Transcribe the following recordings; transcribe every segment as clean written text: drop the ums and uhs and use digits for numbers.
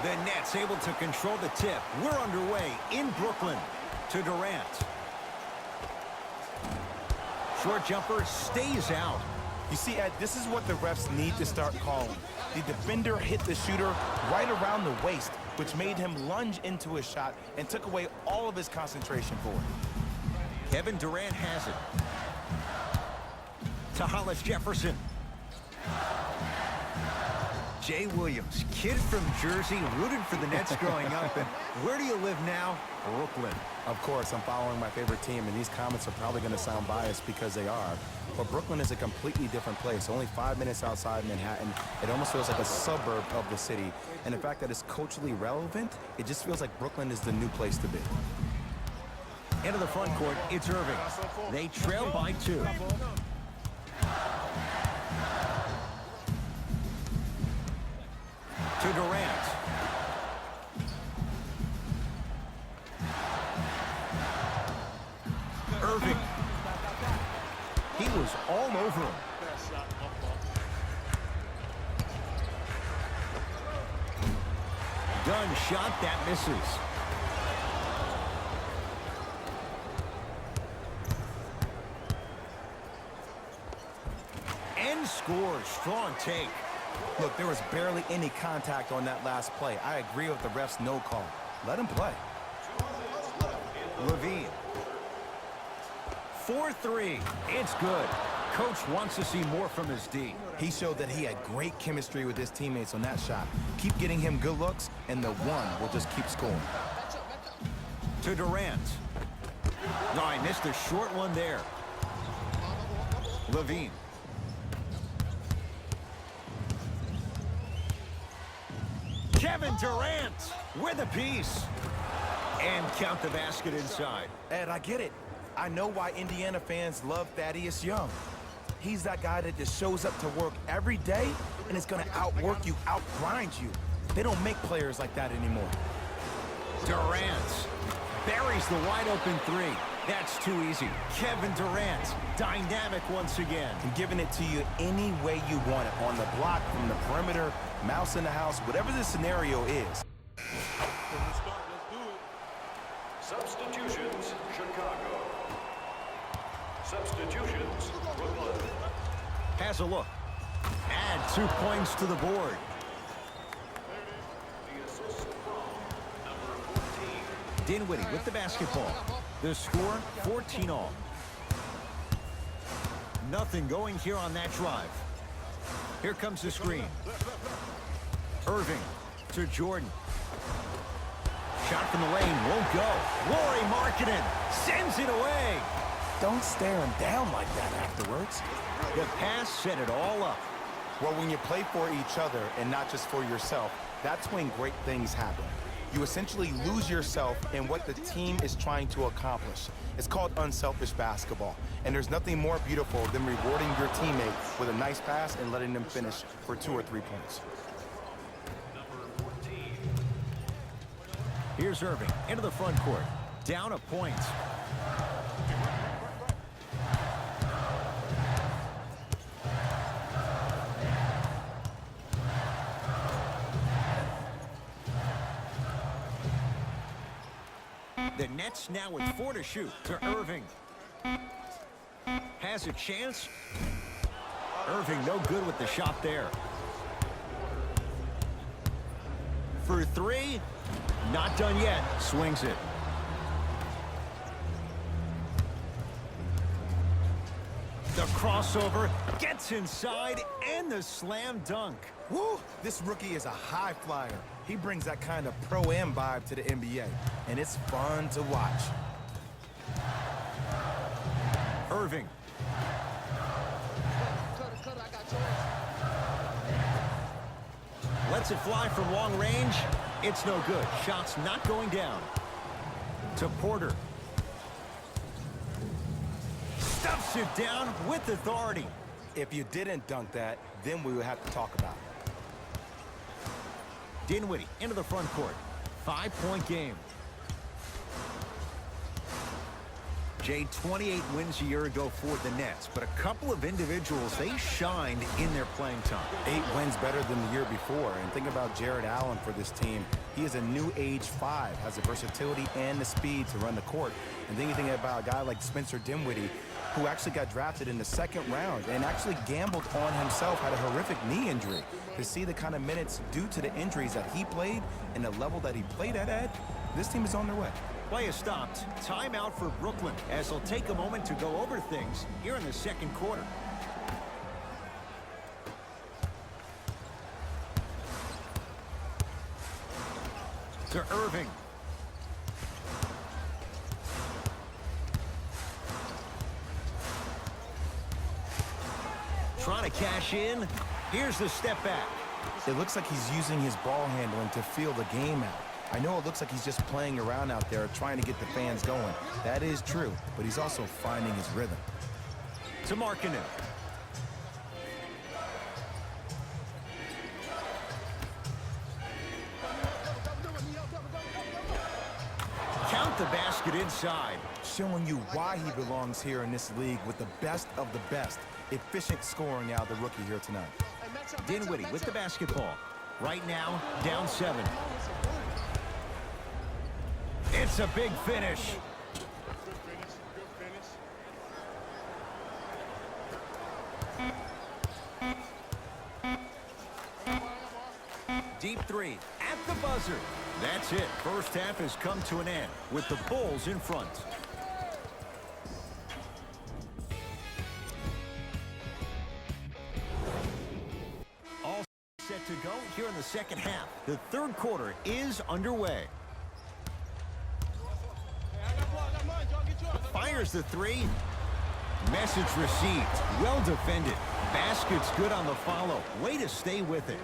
The Nets able to control the tip. We're underway in Brooklyn to Durant. Short jumper stays out. You see, Ed, this is what the refs need to start calling. The defender hit the shooter right around the waist, which made him lunge into his shot and took away all of his concentration for it. Kevin Durant has it. To Hollis Jefferson. Jay Williams, kid from Jersey, rooted for the Nets growing up. And where do you live now? Brooklyn. Of course, I'm following my favorite team, and these comments are probably going to sound biased because they are. But Brooklyn is a completely different place. Only 5 minutes outside Manhattan. It almost feels like a suburb of the city. And the fact that it's culturally relevant, it just feels like Brooklyn is the new place to be. Into the front court, it's Irving. They trail by 2. To Durant. Irving. He was all over him. Gun shot that misses. And scores. Strong take. Look, there was barely any contact on that last play. I agree with the ref's no call. Let him play. Levine. 4-3. It's good. Coach wants to see more from his D. He showed that he had great chemistry with his teammates on that shot. Keep getting him good looks, and the one will just keep scoring. To Durant. No, I missed a short one there. Levine. Kevin Durant with a piece. And count the basket inside. Ed, I get it. I know why Indiana fans love Thaddeus Young. He's that guy that just shows up to work every day and is going to outwork you, outgrind you. They don't make players like that anymore. Durant buries the wide open 3. That's too easy. Kevin Durant, dynamic once again. And giving it to you any way you want it. On the block, from the perimeter, mouse in the house, whatever the scenario is. Substitutions, Chicago. Substitutions, Brooklyn. Has a look. Add 2 points to the board. The assist from number 14. Dinwiddie with the basketball. The score, 14 all. Nothing going here on that drive. Here comes the screen. Irving to Jordan. Shot from the lane, won't go. Lauri Markkanen sends it away. Don't stare him down like that afterwards. The pass set it all up. Well, when you play for each other and not just for yourself, that's when great things happen. You essentially lose yourself in what the team is trying to accomplish. It's called unselfish basketball. And there's nothing more beautiful than rewarding your teammate with a nice pass and letting them finish for 2 or 3 points. Here's Irving into the front court. Down a point. The Nets now with 4 to shoot to Irving. Has a chance. Irving no good with the shot there. For 3. Not done yet. Swings it. The crossover gets inside and the slam dunk. Woo! This rookie is a high flyer. He brings that kind of pro-am vibe to the NBA, and it's fun to watch. Irving. Lets it fly from long range. It's no good. Shots not going down. To Porter. Stuffs it down with authority. If you didn't dunk that, then we would have to talk about it. Dinwiddie into the front court. 5-point game. Jay, 28 wins a year ago for the Nets, but a couple of individuals, they shined in their playing time. 8 wins better than the year before. And think about Jared Allen for this team. He is a new age 5, has the versatility and the speed to run the court. And then you think about a guy like Spencer Dinwiddie, who actually got drafted in the 2nd round and actually gambled on himself, had a horrific knee injury. To see the kind of minutes due to the injuries that he played and the level that he played at, Ed, this team is on their way. Play is stopped. Timeout for Brooklyn as they'll take a moment to go over things here in the 2nd quarter. To Irving. Trying to cash in. Here's the step back. It looks like he's using his ball handling to feel the game out. I know it looks like he's just playing around out there trying to get the fans going. That is true, but he's also finding his rhythm. To Markkanen. Count the basket inside. Showing you why he belongs here in this league with the best of the best. Efficient scoring out of the rookie here tonight. Dinwiddie with the basketball. Right now, down 7. It's a big finish. Deep 3 at the buzzer. That's it. First half has come to an end with the Bulls in front. All set to go here in the 2nd half. The 3rd quarter is underway. Fires the 3. Message received. Well defended. Basket's good on the follow. Way to stay with it.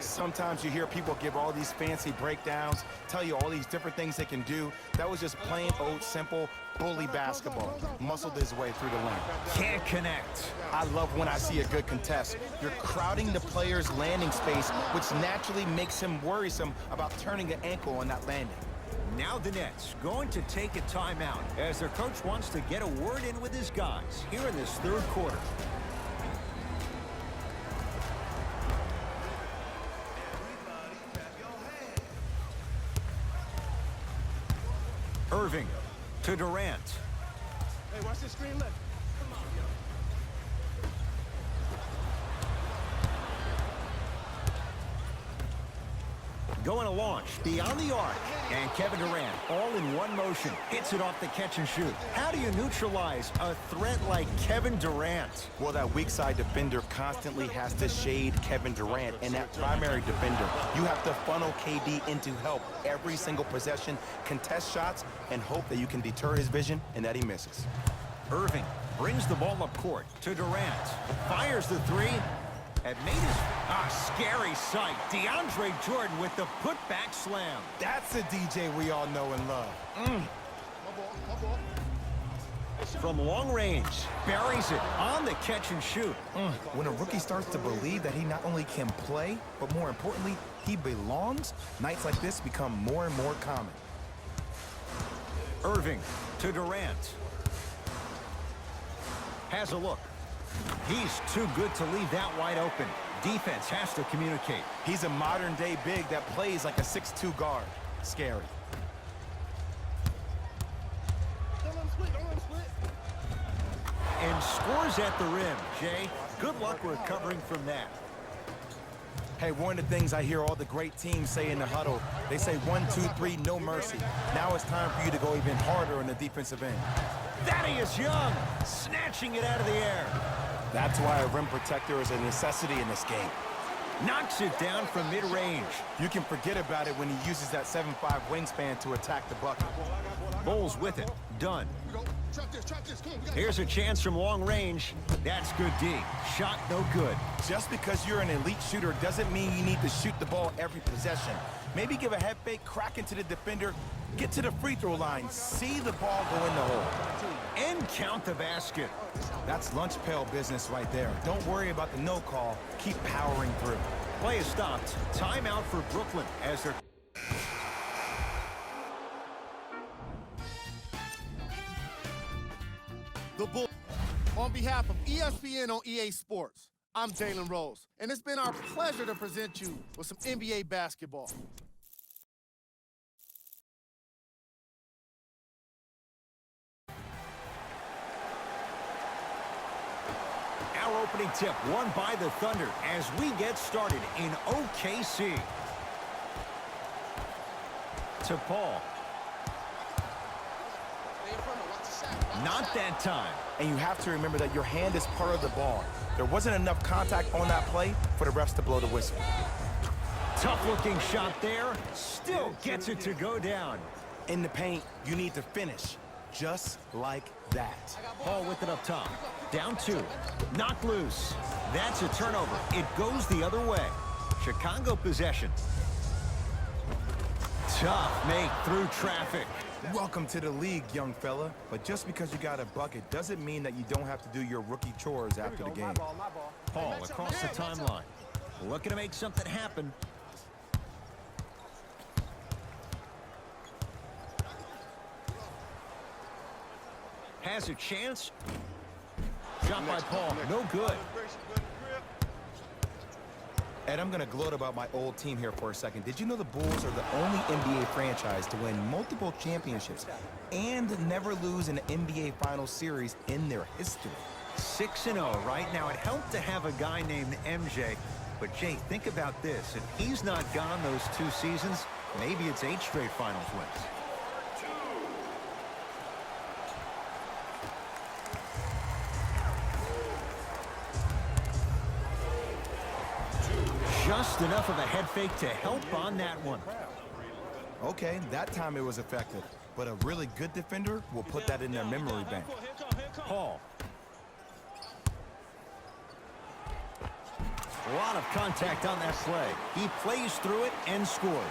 Sometimes you hear people give all these fancy breakdowns, tell you all these different things they can do. That was just plain old simple bully basketball. Muscled his way through the lane. Can't connect. I love when I see a good contest. You're crowding the player's landing space, which naturally makes him worrisome about turning an ankle on that landing. Now the Nets going to take a timeout as their coach wants to get a word in with his guys here in this 3rd quarter. Irving to Durant. Hey, watch the screen left. Going to launch beyond the arc. And Kevin Durant, all in one motion, hits it off the catch and shoot. How do you neutralize a threat like Kevin Durant? Well, that weak side defender constantly has to shade Kevin Durant, and that primary defender, you have to funnel KD into help every single possession, contest shots, and hope that you can deter his vision and that he misses. Irving brings the ball up court to Durant. Fires the 3. It made his scary sight. DeAndre Jordan with the putback slam. That's the DJ we all know and love. From long range, buries it on the catch and shoot. When a rookie starts to believe that he not only can play, but more importantly, he belongs, nights like this become more and more common. Irving to Durant. Has a look. He's too good to leave that wide open. Defense has to communicate. He's a modern-day big that plays like a 6'2" guard. Scary. Don't let him split. Don't let him split. And scores at the rim. Jay, good luck recovering from that. Hey, one of the things I hear all the great teams say in the huddle, they say 1, 2, 3, no mercy. Now it's time for you to go even harder on the defensive end. Thaddeus Young snatching it out of the air. That's why a rim protector is a necessity in this game. Knocks it down from mid-range. You can forget about it when he uses that 7'5" wingspan to attack the bucket. Bulls with it. Done. Trap this. Come on, we gotta Here's a chance from long range. That's good D. Shot no good. Just because you're an elite shooter doesn't mean you need to shoot the ball every possession. Maybe give a head fake, crack into the defender, get to the free throw line, see the ball go in the hole. And count the basket. That's lunch pail business right there. Don't worry about the no call. Keep powering through. Play is stopped. Timeout for Brooklyn as they're... On behalf of ESPN on EA Sports, I'm Jalen Rose, and it's been our pleasure to present you with some NBA basketball. Our opening tip won by the Thunder as we get started in OKC. To Paul. Not that time. And you have to remember that your hand is part of the ball. There wasn't enough contact on that play for the refs to blow the whistle. Tough-looking shot there. Still gets it to go down. In the paint, you need to finish. Just like that. Paul with it up top. Down 2. Knocked loose. That's a turnover. It goes the other way. Chicago possession. Tough make through traffic. Welcome to the league, young fella. But just because you got a bucket doesn't mean that you don't have to do your rookie chores after the game. Paul across the timeline. Looking to make something happen. Has a chance. Shot by Paul. No good. Ed, I'm going to gloat about my old team here for a second. Did you know the Bulls are the only NBA franchise to win multiple championships and never lose an NBA Finals series in their history? 6-0 right now. It helped to have a guy named MJ. But, Jay, think about this. If he's not gone those 2 seasons, maybe it's 8 straight Finals wins. Just enough of a head fake to help on that one. Okay, that time it was effective. But a really good defender will put that in their memory bank. Paul. A lot of contact on that play. He plays through it and scores.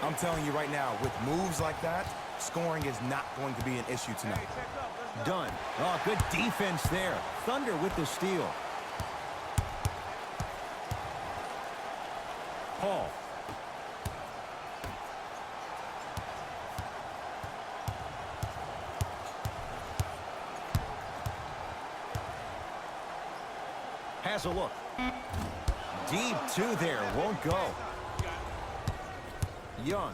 I'm telling you right now, with moves like that, scoring is not going to be an issue tonight. Done. Oh, good defense there. Thunder with the steal. Paul. Has a look. Deep 2 there. Won't go. Young.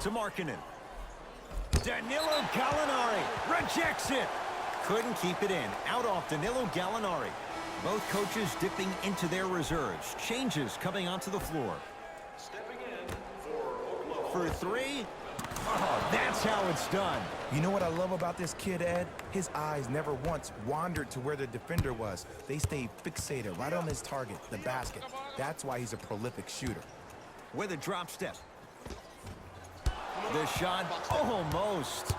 To Markkanen. Danilo Gallinari rejects it. Couldn't keep it in. Out off Danilo Gallinari. Both coaches dipping into their reserves. Changes coming onto the floor. Stepping in for Oklahoma. For 3. Oh, that's how it's done. You know what I love about this kid, Ed? His eyes never once wandered to where the defender was. They stayed fixated right on his target, the basket. That's why he's a prolific shooter. With a drop step. The shot almost.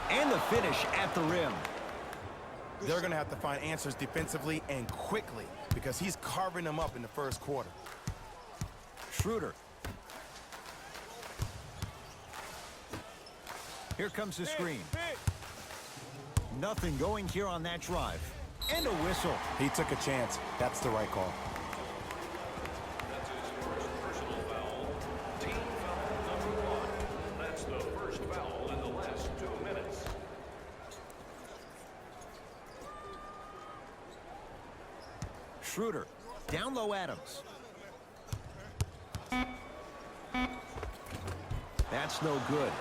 And the finish at the rim. They're going to have to find answers defensively and quickly because he's carving them up in the first quarter. Schroeder. Here comes the screen. Nothing going here on that drive. And a whistle. He took a chance. That's the right call. That's his first personal foul. Team foul number 1. That's the first foul in the last 2 minutes. Schroeder. Down low Adams. That's no good.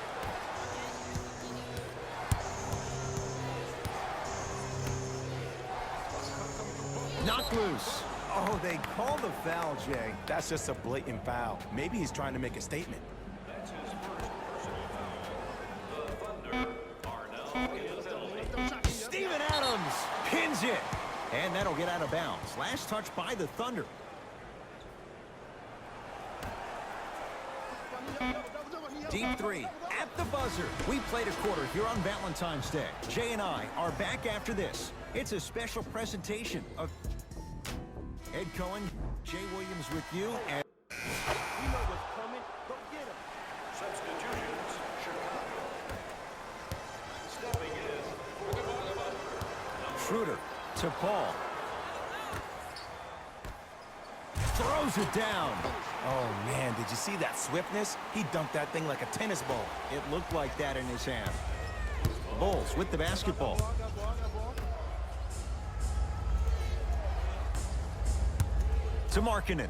Knocked loose. Oh, they called the foul, Jay. That's just a blatant foul. Maybe he's trying to make a statement. That's his first personal foul. The Thunder are now in the penalty. Steven Adams pins it. And that'll get out of bounds. Last touch by the Thunder. Deep 3 at the buzzer. We played a quarter here on Valentine's Day. Jay and I are back after this. It's a special presentation of Ed Cohen, Jay Williams with you. And You know what's coming. Go get him. Substitutions, Chicago. Stepping in for the Thunder. Schroeder to Paul. Throws it down. Oh, man, did you see that swiftness? He dunked that thing like a tennis ball. It looked like that in his hand. Bulls with the basketball. To Markkanen.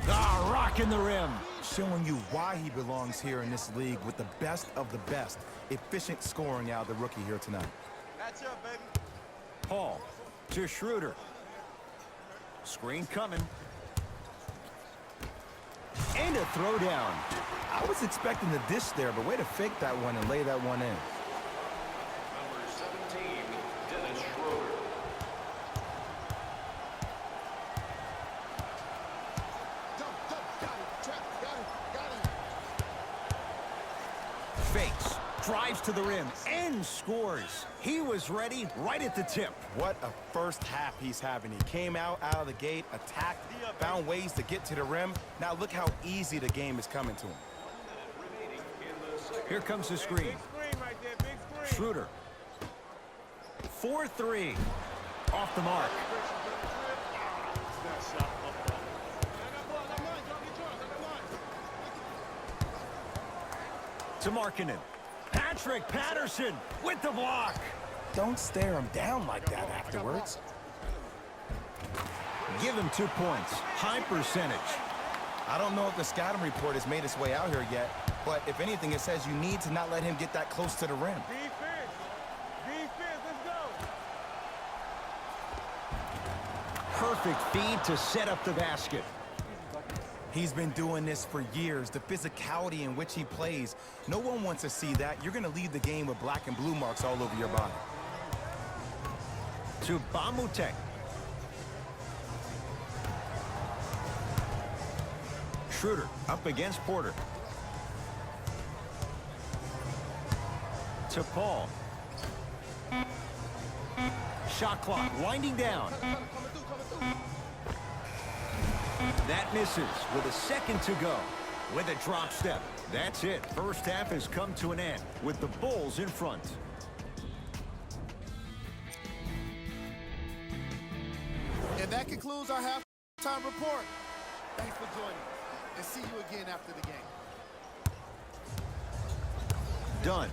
Ah, rocking the rim. Showing you why he belongs here in this league with the best of the best. Efficient scoring out of the rookie here tonight. That's up, baby. Paul to Schroeder. Screen coming. And a throwdown. I was expecting the dish there, but way to fake that one and lay that one in. Number 17, Dennis Schroeder. Fakes. Drives to the rim and scores. He was ready right at the tip. What a first half he's having. He came out of the gate, attacked, found ways to get to the rim. Now look how easy the game is coming to him. Here comes the screen. Right there, big screen. Schroeder. 4-3. Off the mark. To Markkanen. Patrick Patterson with the block. Don't stare him down like that afterwards. Give him 2 points. High percentage. I don't know if the scouting report has made its way out here yet, but if anything, it says you need to not let him get that close to the rim. Defense. Defense, let's go. Perfect feed to set up the basket. He's been doing this for years. The physicality in which he plays. No one wants to see that. You're going to leave the game with black and blue marks all over your body. To Bamutek. Schroeder up against Porter. To Paul. Shot clock winding down. That misses with a second to go. With a drop step. That's it. First half has come to an end with the Bulls in front. And that concludes our halftime report. Thanks for joining us, and see you again after the game. Done.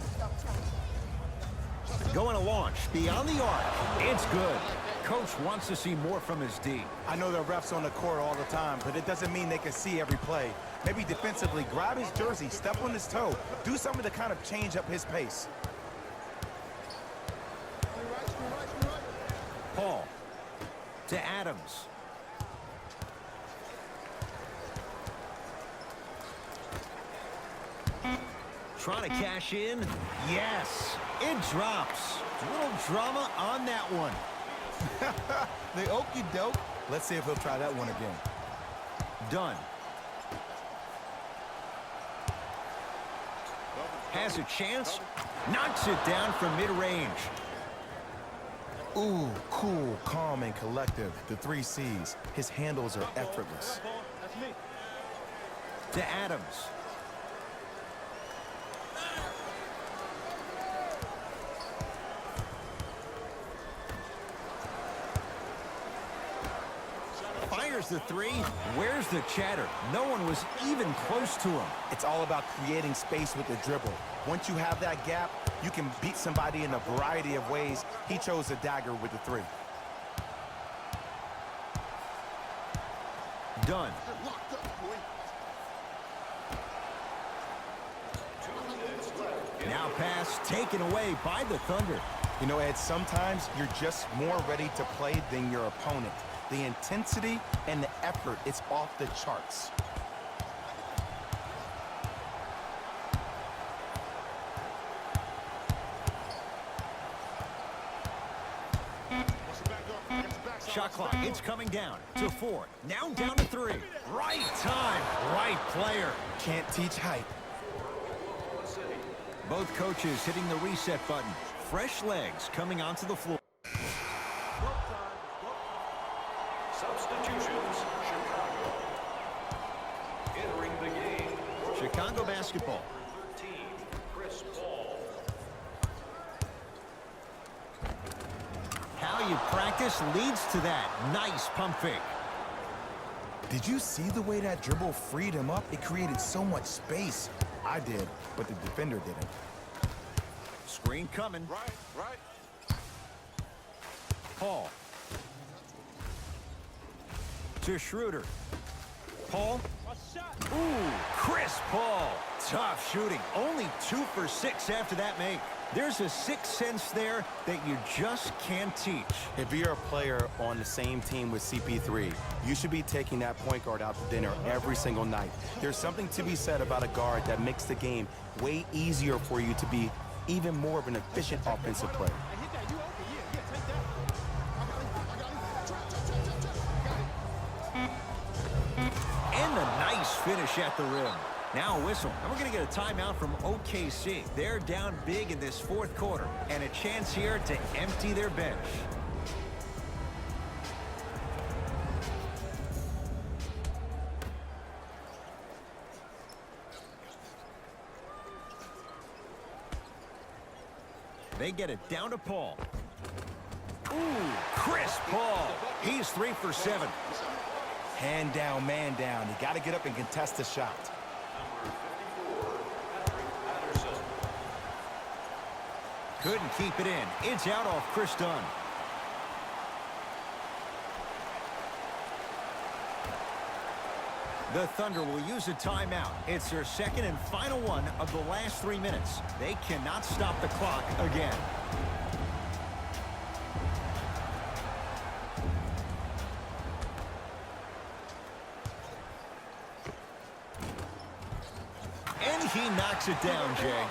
Going to launch beyond the arc. It's good. Coach wants to see more from his D. I know the refs on the court all the time, but it doesn't mean they can see every play. Maybe defensively, grab his jersey, step on his toe, do something to kind of change up his pace. Paul to Adams. Trying to cash in. Yes, it drops. A little drama on that one. The okie doke. Let's see if he'll try that one again. Done. Has a chance. Knocks it down from mid-range. Ooh, cool, calm, and collective. The 3 C's. His handles are effortless. That's me. To Adams. Fires the 3. Where's the chatter? No one was even close to him. It's all about creating space with the dribble. Once you have that gap, you can beat somebody in a variety of ways. He chose a dagger with the 3. Done. Now pass taken away by the Thunder. You know, Ed, sometimes you're just more ready to play than your opponent. The intensity and the effort, it's off the charts. Shot clock, it's coming down to 4. Now down to 3. Right time, right player. Can't teach hype. Both coaches hitting the reset button. Fresh legs coming onto the floor. Substitutions, Chicago. Entering the game. Chicago basketball. 13, Chris Paul. How how you practice leads to that. Nice pump fake. Did you see the way that dribble freed him up? It created so much space. I did, but the defender didn't. Screen coming. Right. Paul. To Schroeder. Paul. Ooh, Chris Paul. Tough shooting. Only 2 for 6 after that make. There's a sixth sense there that you just can't teach. If you're a player on the same team with CP3, you should be taking that point guard out to dinner every single night. There's something to be said about a guard that makes the game way easier for you to be even more of an efficient offensive player. And a nice finish at the rim. Now a whistle, and we're going to get a timeout from OKC. They're down big in this fourth quarter, and a chance here to empty their bench. They get it down to Paul. Ooh, Chris Paul. He's 3 for 7. Hand down, man down. You got to get up and contest the shot. Couldn't keep it in. It's out off Chris Dunn. The Thunder will use a timeout. It's their second and final one of the last 3 minutes. They cannot stop the clock again. And he knocks it down, Jay.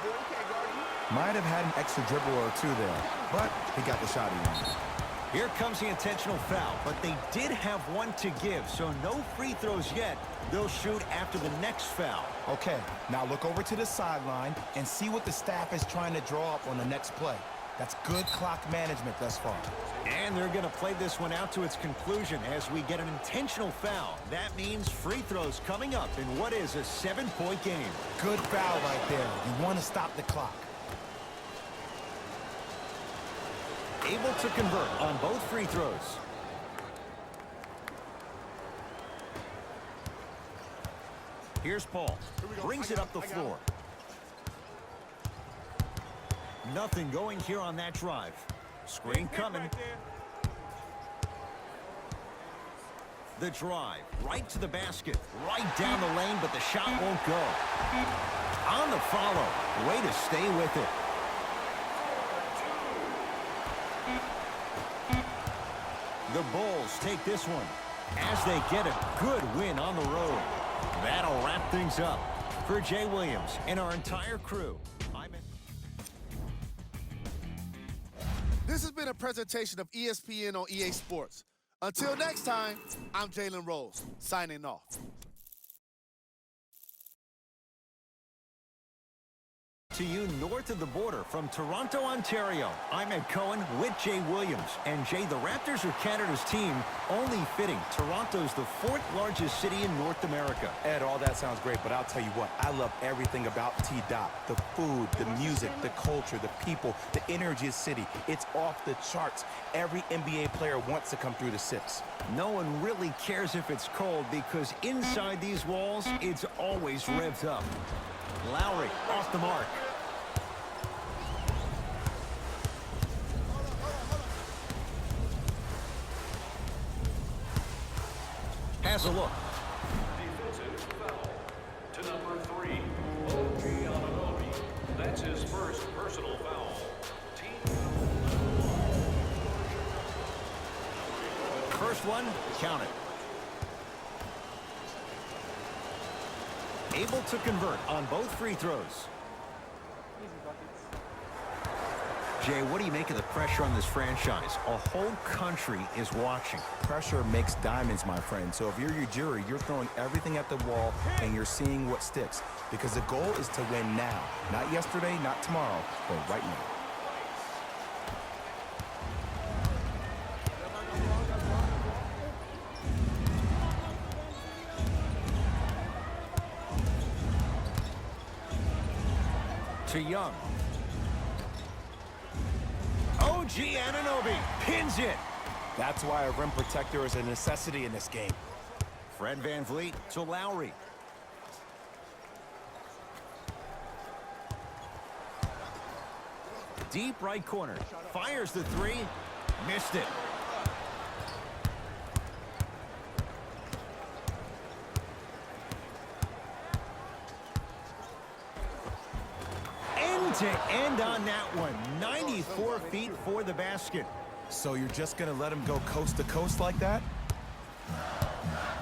Might have had an extra dribble or two there, but he got the shot in. Here comes the intentional foul, but they did have one to give, so no free throws yet. They'll shoot after the next foul. Okay, now look over to the sideline and see what the staff is trying to draw up on the next play. That's good clock management thus far. And they're going to play this one out to its conclusion as we get an intentional foul. That means free throws coming up in what is a 7-point game. Good foul right there. You want to stop the clock. Able to convert on both free throws. Here's Paul. Brings it up the floor. Nothing going here on that drive. Screen coming. The drive. Right to the basket. Right down the lane, but the shot won't go. On the follow. Way to stay with it. The Bulls take this one as they get a good win on the road. That'll wrap things up. For Jay Williams and our entire crew, This has been a presentation of ESPN on EA Sports. Until next time, I'm Jalen Rose, signing off. To you north of the border from Toronto, Ontario, I'm Ed Cohen with Jay Williams. And Jay, the Raptors are Canada's team, only fitting. Toronto's the 4th largest city in North America. Ed, all that sounds great, but I'll tell you what, I love everything about T-Dot. The food, the music, the culture, the people, the energy of the city. It's off the charts. Every NBA player wants to come through the 6. No one really cares if it's cold because inside these walls, it's always revved up. Lowry off the mark. Has a look. Defensive foul to number 3, Nolove. That's his first personal foul. Team First one, count it. Able to convert on both free throws. Jay, what do you make of the pressure on this franchise? A whole country is watching. Pressure makes diamonds, my friend. So if you're your jury, you're throwing everything at the wall and you're seeing what sticks. Because the goal is to win now. Not yesterday, not tomorrow, but right now. To Young. OG Nolove pins it. That's why a rim protector is a necessity in this game. Fred VanVleet to Lowry. Deep right corner. Fires the three. Missed it. End to end on that one. 94 feet for the basket. So you're just gonna let him go coast to coast like that?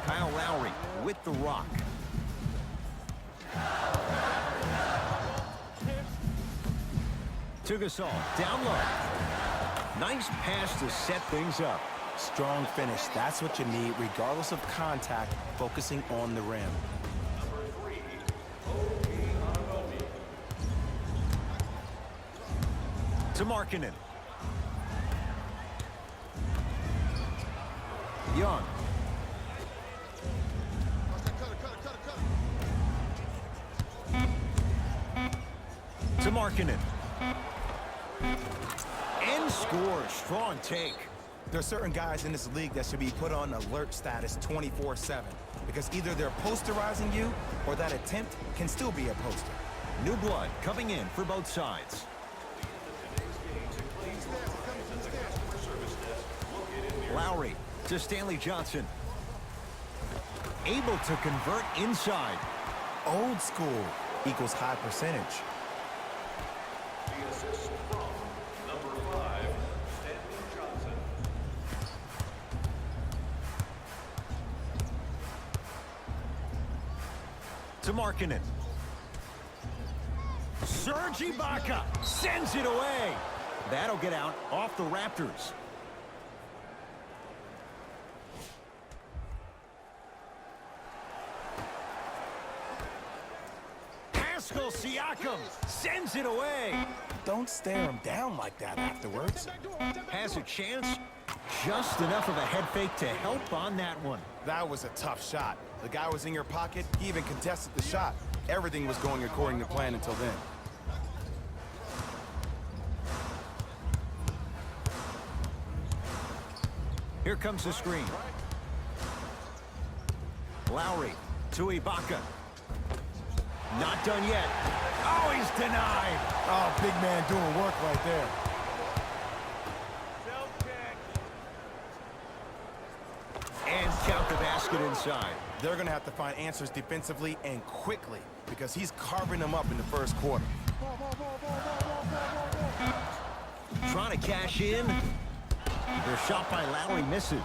Kyle Lowry with the rock. To Gasol, down low. Nice pass to set things up. Strong finish, that's what you need, regardless of contact, focusing on the rim. To Markkanen. Young. To Markkanen. And score. Strong take. There are certain guys in this league that should be put on alert status 24/7 because either they're posterizing you or that attempt can still be a poster. New blood coming in for both sides. Lowry to Stanley Johnson. Able to convert inside. Old school equals high percentage. The assist from number 5, Stanley Johnson. To Markkanen. Serge Ibaka sends it away. That'll get out off the Raptors. Siakam sends it away. Don't stare him down like that afterwards. Has a chance. Just enough of a head fake to help on that one. That was a tough shot. The guy was in your pocket. He even contested the shot. Everything was going according to plan until then. Here comes the screen. Lowry to Ibaka. Not done yet. Oh, he's denied. Oh, big man doing work right there. Self-check. And count the basket inside. They're going to have to find answers defensively and quickly because he's carving them up in the first quarter. Trying to cash in. The shot by Lowry misses.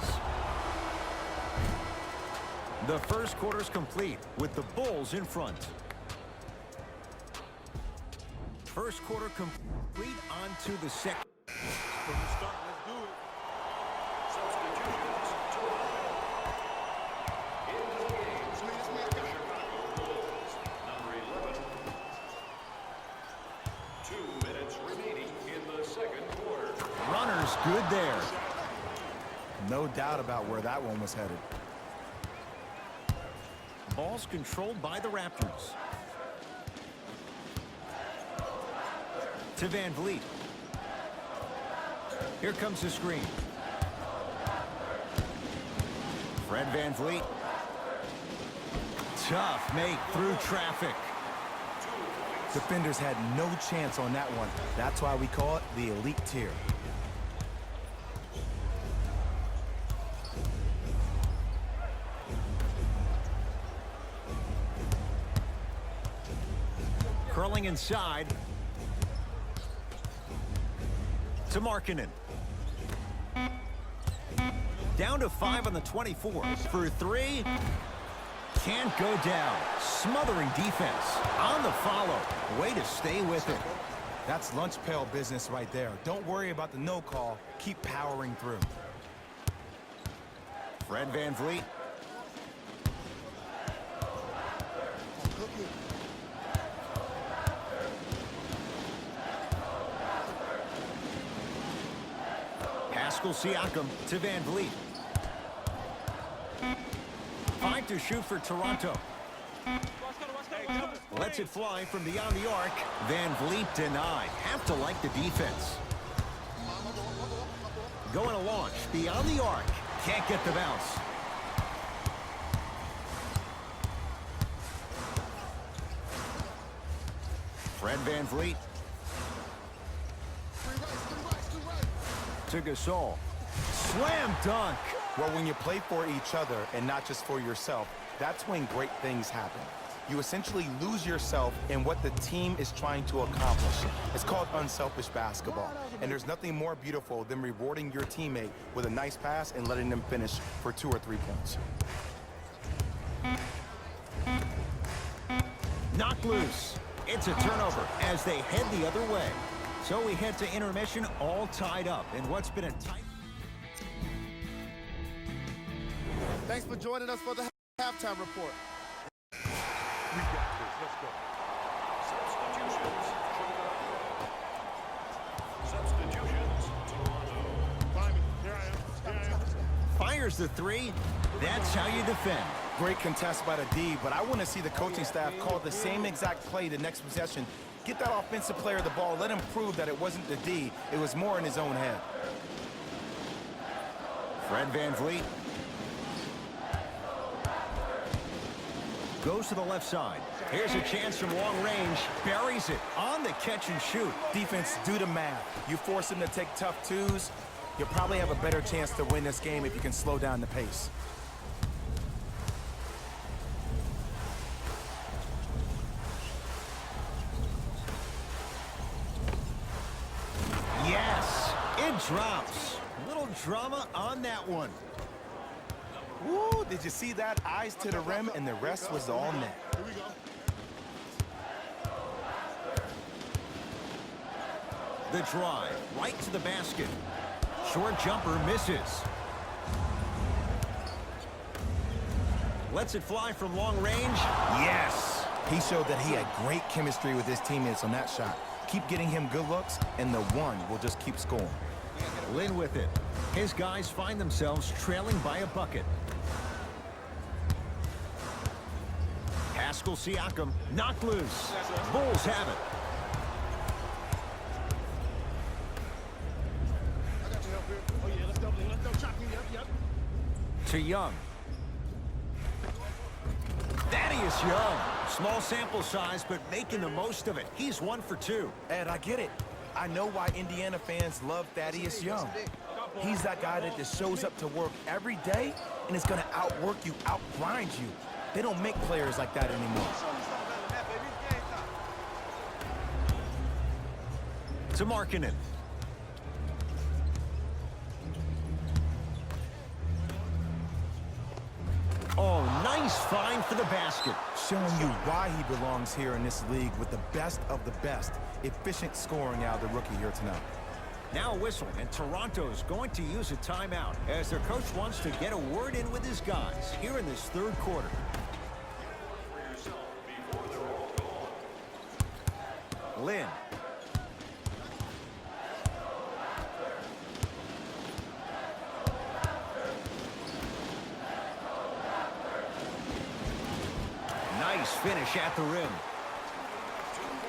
The first quarter's complete with the Bulls in front. First quarter complete on to the second. From the start, let's do it. Substitutions to into the game for the Chicago Bulls. Number 11. 2 minutes remaining in the second quarter. Runners good there. No doubt about where that one was headed. Ball's controlled by the Raptors. To VanVleet. Here comes the screen. Fred VanVleet. Tough make through traffic. Defenders had no chance on that one. That's why we call it the elite tier. Curling inside. To Markkanen. Down to 5 on the 24. For 3. Can't go down. Smothering defense. On the follow. Way to stay with it. That's lunch pail business right there. Don't worry about the no call. Keep powering through. Fred VanVleet. Siakam to VanVleet. 5 to shoot for Toronto. Lets it fly from beyond the arc. VanVleet denied. Have to like the defense. going to launch beyond the arc. Can't get the bounce. Fred VanVleet. To Gasol. Slam dunk. Well, when you play for each other and not just for yourself, that's when great things happen. You essentially lose yourself in what the team is trying to accomplish. It's called unselfish basketball. And there's nothing more beautiful than rewarding your teammate with a nice pass and letting them finish for 2 or 3 points. Knocked loose. It's a turnover as they head the other way. So we head to intermission all tied up in what's been a tight... Thanks for joining us for the halftime report. We got this. Let's go. Substitutions, Toronto. Find me. Here I am. Here I am. Fires the three. That's how you defend. Great contest by the D, but I want to see the coaching staff call the same exact play the next possession. Get that offensive player the ball. Let him prove that it wasn't the D. It was more in his own head. Fred VanVleet. Goes to the left side. Here's a chance from long range. Buries it on the catch and shoot. Defense, do the math. You force him to take tough twos, you'll probably have a better chance to win this game if you can slow down the pace. Yes, it drops. Little drama on that one. Woo, did you see that? Eyes to the rim, and the rest was all net. Here we go. The drive, right to the basket. Short jumper misses. Lets it fly from long range. Yes. He showed that he had great chemistry with his teammates on that shot. Keep getting him good looks, and the one will just keep scoring. Lin with it. His guys find themselves trailing by a bucket. Pascal Siakam knocked loose. Bulls have it. I got your help here. Oh, yeah. Let's go. Let's go. Chop me. Yep. To Young. Thaddeus Young. Small sample size, but making the most of it. He's 1 for 2. Ed, I get it. I know why Indiana fans love Thaddeus Young. He's that guy that just shows up to work every day and is going to outwork you, outgrind you. They don't make players like that anymore. To Markkanen. Oh, nice find for the basket. Showing you why he belongs here in this league with the best of the best. Efficient scoring out of the rookie here tonight. Now a whistle, and Toronto's going to use a timeout as their coach wants to get a word in with his guys here in this third quarter. Lin. Nice finish at the rim.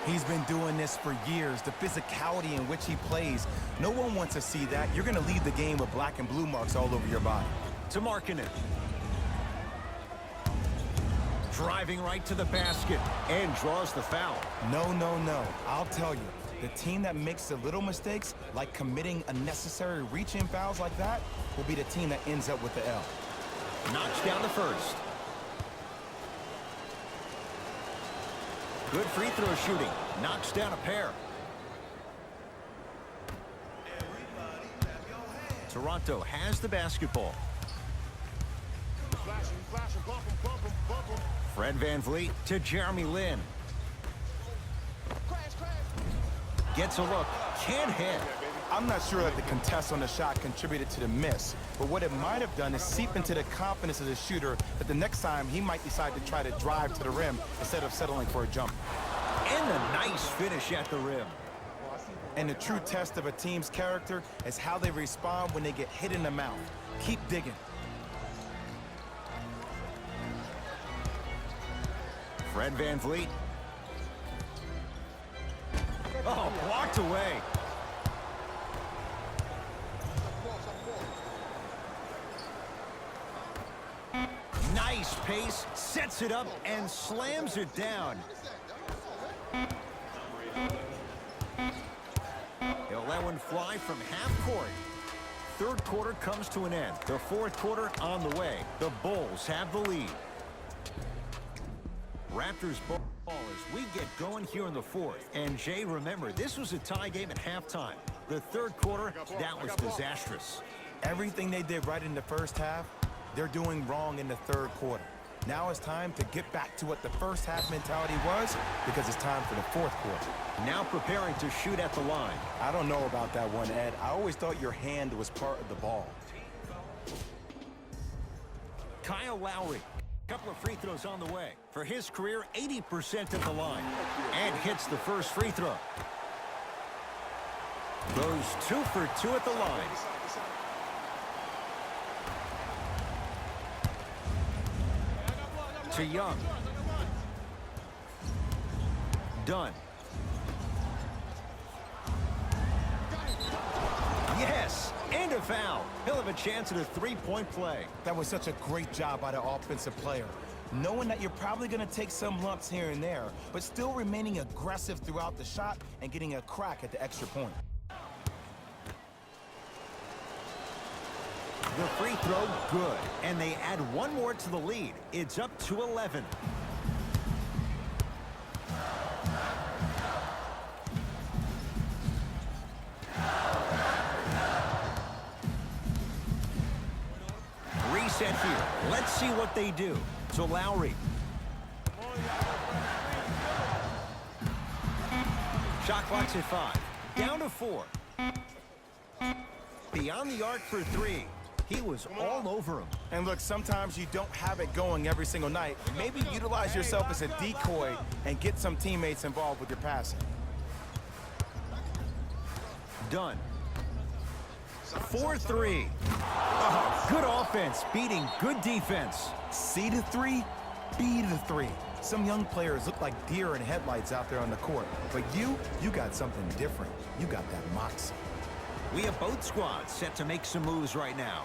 He's been doing this for years. The physicality in which he plays, no one wants to see that. You're going to leave the game with black and blue marks all over your body. To Markkanen. Driving right to the basket and draws the foul. No, no, no. I'll tell you, the team that makes the little mistakes, like committing unnecessary reach-in fouls like that, will be the team that ends up with the L. Knocks down the first. Good free throw shooting. Knocks down a pair. Toronto has the basketball. Flashing, bump him. Fred VanVleet to Jeremy Lin. Gets a look. Can't hit. I'm not sure that the contest on the shot contributed to the miss, but what it might have done is seep into the confidence of the shooter that the next time he might decide to try to drive to the rim instead of settling for a jump. And a nice finish at the rim. And the true test of a team's character is how they respond when they get hit in the mouth. Keep digging. Fred VanVleet. Oh, blocked away. Nice pace, sets it up, and slams it down. He'll let one fly from half court. Third quarter comes to an end. The fourth quarter on the way. The Bulls have the lead. Raptors ball as we get going here in the fourth. And Jay, remember, this was a tie game at halftime. The third quarter, that was disastrous. Everything they did right in the first half, they're doing wrong in the third quarter. Now it's time to get back to what the first half mentality was, because it's time for the fourth quarter. Now preparing to shoot at the line. I don't know about that one, Ed. I always thought your hand was part of the ball. Kyle Lowry. Couple of free throws on the way. For his career, 80% at the line. And hits the first free throw. Goes 2 for 2 at the line. To Young. Dunn. Yes, and a foul. He'll have a chance at a three-point play. That was such a great job by the offensive player. Knowing that you're probably going to take some lumps here and there, but still remaining aggressive throughout the shot and getting a crack at the extra point. The free throw, good. And they add one more to the lead. It's up to 11. Reset here. Let's see what they do. To Lowry. Shot clock's at 5. Down to 4. Beyond the arc for 3. He was all over him. And look, sometimes you don't have it going every single night. Maybe utilize yourself as a decoy and get some teammates involved with your passing. Done. 4-3. Oh, good offense beating good defense. C to 3, B to 3. Some young players look like deer in headlights out there on the court. But you got something different. You got that moxie. We have both squads set to make some moves right now.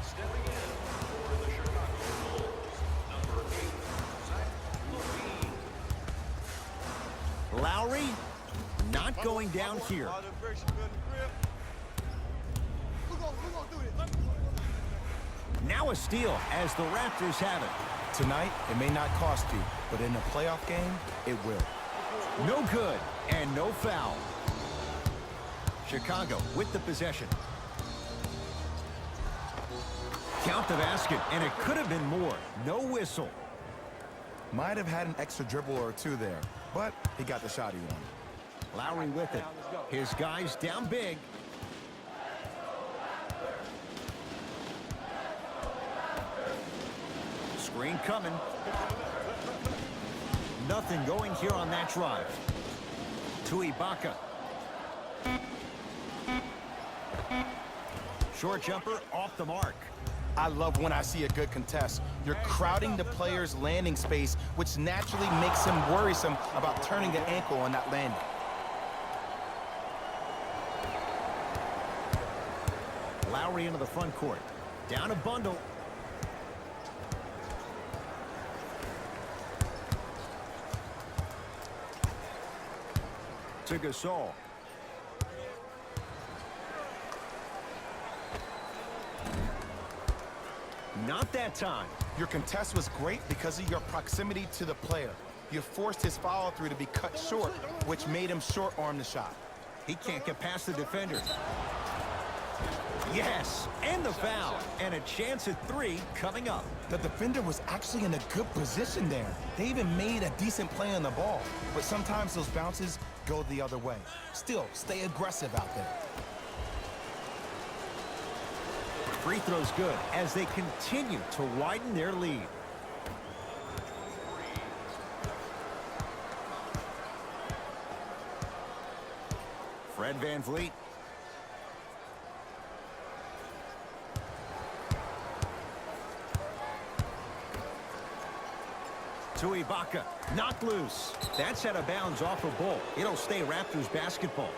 Stepping in for the Chicago Bulls, number 8, Lowry, not going down here. Now a steal as the Raptors have it. Tonight, it may not cost you, but in a playoff game, it will. No good and no foul. Chicago with the possession. Count the basket, and it could have been more. No whistle. Might have had an extra dribble or two there, but he got the shot he wanted. Lowry with it. His guys down big. Screen coming. Nothing going here on that drive. To Ibaka. Short jumper off the mark. I love when I see a good contest. You're crowding the player's landing space, which naturally makes him worrisome about turning the ankle on that landing. Lowry into the front court. Down a bundle. To Gasol. Not that time. Your contest was great because of your proximity to the player. You forced his follow-through to be cut short, which made him short-arm the shot. He can't get past the defender. Yes, and the foul. And a chance at 3 coming up. The defender was actually in a good position there. They even made a decent play on the ball. But sometimes those bounces go the other way. Still, stay aggressive out there. Free throw's good as they continue to widen their lead. Fred VanVleet. To Ibaka. Knocked loose. That's out of bounds off a ball. It'll stay Raptors basketball.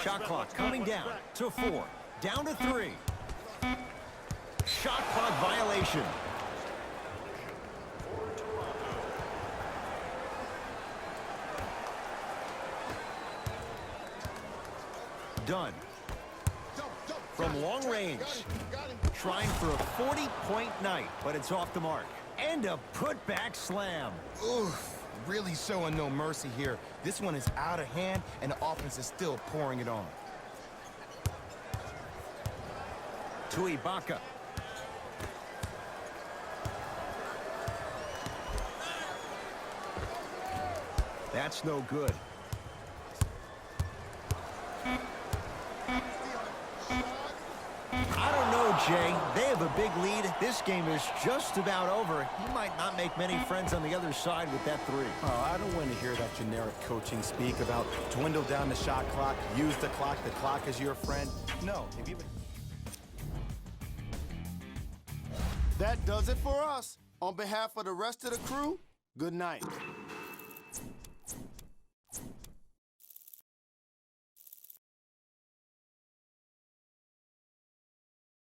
Shot clock coming down to 4. Down to 3. Shot clock violation. Done. From long range. Trying for a 40-point night, but it's off the mark. And a putback slam. Oof. Really showing no mercy here. This one is out of hand, and the offense is still pouring it on. To Ibaka. That's no good. I don't know, Jay. They have a big lead. This game is just about over. He might not make many friends on the other side with that 3. Oh, I don't want to hear that generic coaching speak about dwindle down the shot clock, use the clock is your friend. No. If you... That does it for us. On behalf of the rest of the crew, good night.